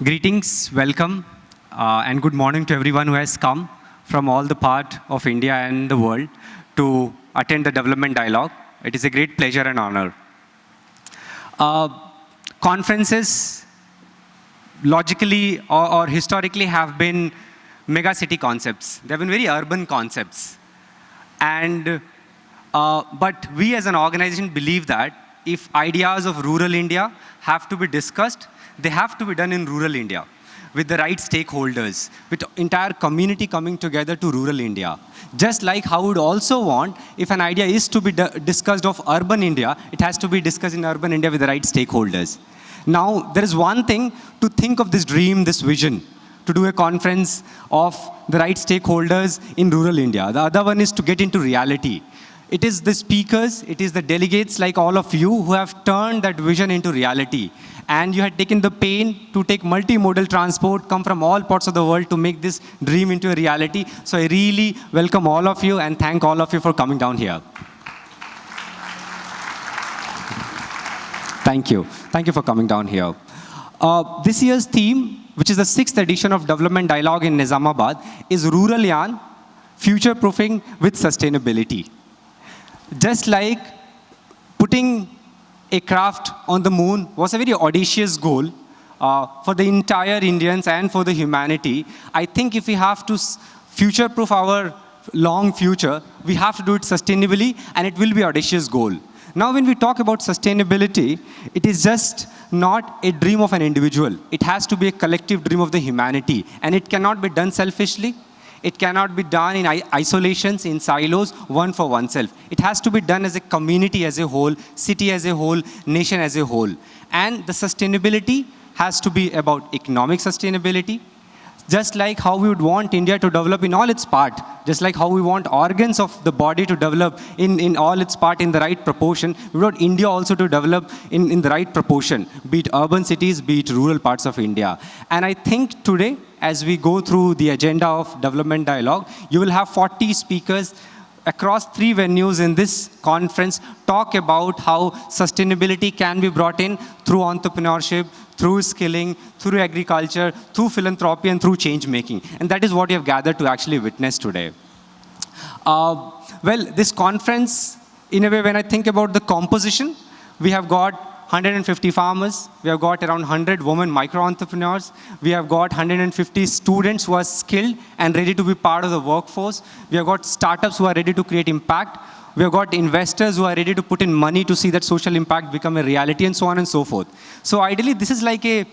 Greetings, welcome, and good morning to everyone who has come from all the part of India and the world to attend the development dialogue. It is a great pleasure and honor. Uh, Conferences logically or historically have been mega city concepts. They have been very urban concepts. But we as an organization believe that if ideas of rural India have to be discussed, they have to be done in rural India with the right stakeholders, with entire community coming together to rural India. Just like how we would also want, if an idea is to be discussed of urban India, it has to be discussed in urban India with the right stakeholders. Now, there is one thing to think of this dream, this vision, to do a conference of the right stakeholders in rural India. The other one is to get into reality. It is the speakers, it is the delegates like all of you who have turned that vision into reality. And you had taken the pain to take multimodal transport, come from all parts of the world to make this dream into a reality. So I really welcome all of you and thank all of you for coming down here. Thank you. Thank you for coming down here. This year's theme, which is the 6th edition of Development Dialogue in Nizamabad, is Rural Yarn, Future-Proofing with Sustainability. Just like putting a craft on the moon was a very audacious goal for the entire Indians and for the humanity, I think if we have to future-proof our long future, we have to do it sustainably, and it will be an audacious goal. Now, when we talk about sustainability, it is just not a dream of an individual. It has to be a collective dream of the humanity, and it cannot be done selfishly. It cannot be done in isolations, in silos, one for oneself. It has to be done as a community as a whole, city as a whole, nation as a whole. And the sustainability has to be about economic sustainability, just like how we would want India to develop in all its part, just like how we want organs of the body to develop in all its part in the right proportion, we want India also to develop in the right proportion, be it urban cities, be it rural parts of India. And I think today, as we go through the agenda of development dialogue, you will have 40 speakers across 3 venues in this conference talk about how sustainability can be brought in through entrepreneurship, through skilling, through agriculture, through philanthropy, and through change making. And that is what we have gathered to actually witness today. Well, this conference, in a way, when I think about the composition, we have got 150 farmers, we have got around 100 women micro-entrepreneurs, we have got 150 students who are skilled and ready to be part of the workforce, we have got startups who are ready to create impact, we have got investors who are ready to put in money to see that social impact become a reality, and so on and so forth. So ideally, this is like a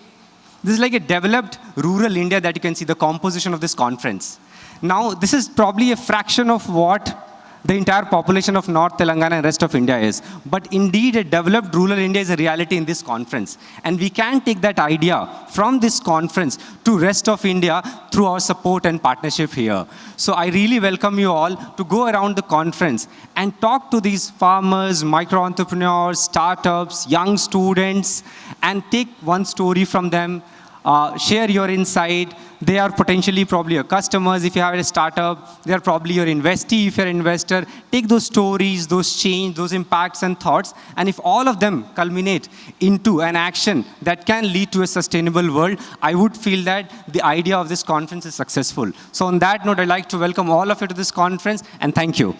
developed rural India that you can see the composition of this conference. Now, this is probably a fraction of what the entire population of North Telangana and rest of India is. But indeed, a developed rural India is a reality in this conference. And we can take that idea from this conference to rest of India through our support and partnership here. So I really welcome you all to go around the conference and talk to these farmers, micro-entrepreneurs, startups, young students, and take one story from them, share your insight. They are potentially probably your customers if you have a startup. They are probably your investee if you're an investor. Take those stories, those change, those impacts and thoughts, and if all of them culminate into an action that can lead to a sustainable world, I would feel that the idea of this conference is successful. So on that note, I'd like to welcome all of you to this conference, and thank you.